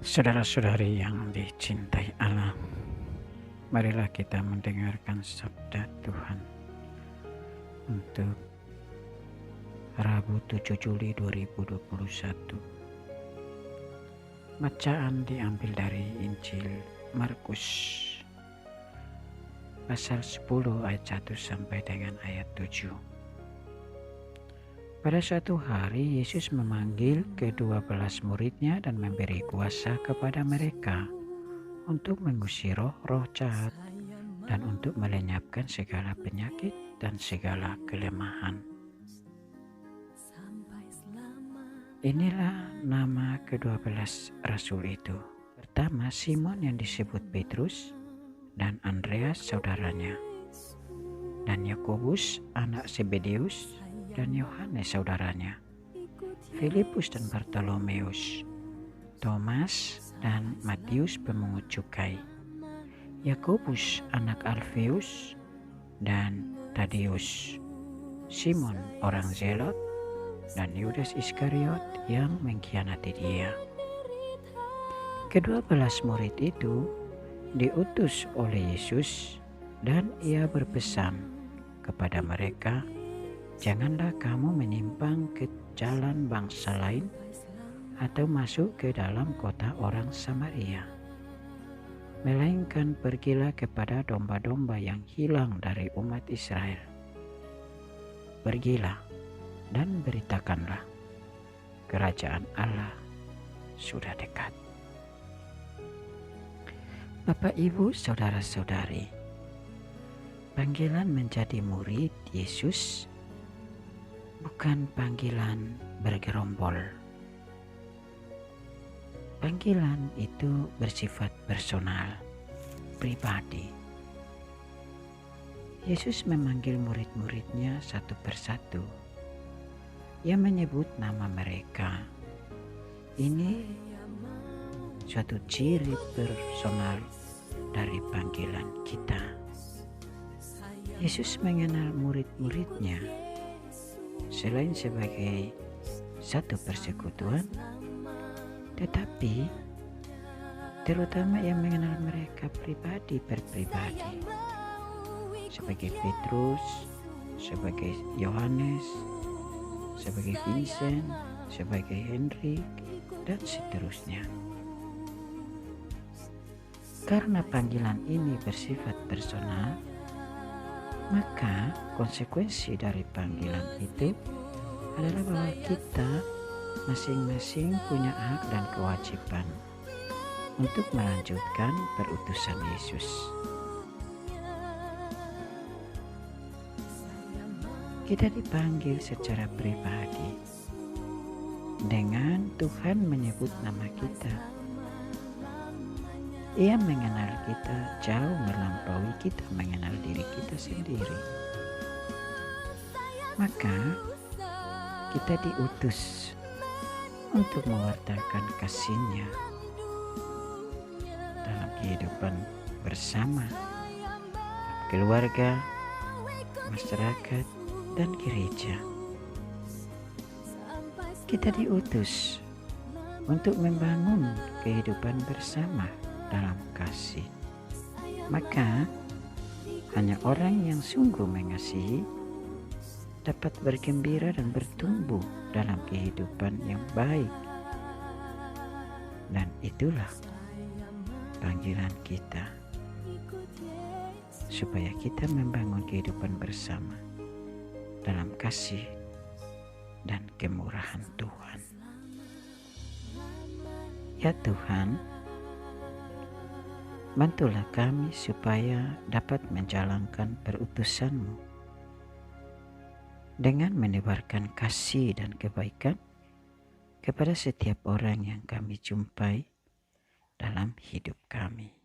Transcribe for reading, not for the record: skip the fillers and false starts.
Saudara-saudari yang dicintai Allah, marilah kita mendengarkan sabda Tuhan untuk Rabu 7 Juli 2021. Bacaan diambil dari Injil Markus pasal 10 ayat 1 sampai dengan ayat 7. Pada suatu hari Yesus memanggil ke-12 muridnya dan memberi kuasa kepada mereka untuk mengusir roh-roh jahat dan untuk melenyapkan segala penyakit dan segala kelemahan. Inilah nama ke-12 rasul itu. Pertama, Simon yang disebut Petrus dan Andreas saudaranya, dan Yakobus anak Zebedeus dan Yohanes saudaranya, Filipus dan Bartolomeus, Thomas dan Matius pemungut cukai, Yakobus anak Alfeus dan Tadeus, Simon orang Zelot, dan Yudas Iskariot yang mengkhianati dia. Ke-12 murid itu diutus oleh Yesus dan ia berpesan kepada mereka, "Janganlah kamu menyimpang ke jalan bangsa lain atau masuk ke dalam kota orang Samaria. Melainkan pergilah kepada domba-domba yang hilang dari umat Israel. Pergilah dan beritakanlah, kerajaan Allah sudah dekat." Bapak, Ibu, saudara-saudari, panggilan menjadi murid Yesus bukan panggilan bergerombol. Panggilan itu bersifat personal, pribadi. Yesus memanggil murid-muridnya satu persatu. Ia menyebut nama mereka. Ini suatu ciri personal dari panggilan kita. Yesus mengenal murid-muridnya selain sebagai satu persekutuan, tetapi terutama ia mengenal mereka pribadi per pribadi, sebagai Petrus, sebagai Yohanes, sebagai Vincent, sebagai Henry, dan seterusnya. Karena panggilan ini bersifat personal, maka konsekuensi dari panggilan itu adalah bahwa kita masing-masing punya hak dan kewajiban untuk melanjutkan perutusan Yesus. Kita dipanggil secara pribadi dengan Tuhan menyebut nama kita. Ia mengenal kita jauh melampaui kita mengenal diri kita sendiri. Maka kita diutus untuk mewartakan kasih-Nya dalam kehidupan bersama, keluarga, masyarakat, dan gereja. Kita diutus untuk membangun kehidupan bersama dalam kasih. Maka hanya orang yang sungguh mengasihi dapat bergembira dan bertumbuh dalam kehidupan yang baik. Dan itulah panggilan kita, supaya kita membangun kehidupan bersama dalam kasih dan kemurahan Tuhan. Ya Tuhan, bantulah kami supaya dapat menjalankan perutusan-Mu dengan menebarkan kasih dan kebaikan kepada setiap orang yang kami jumpai dalam hidup kami.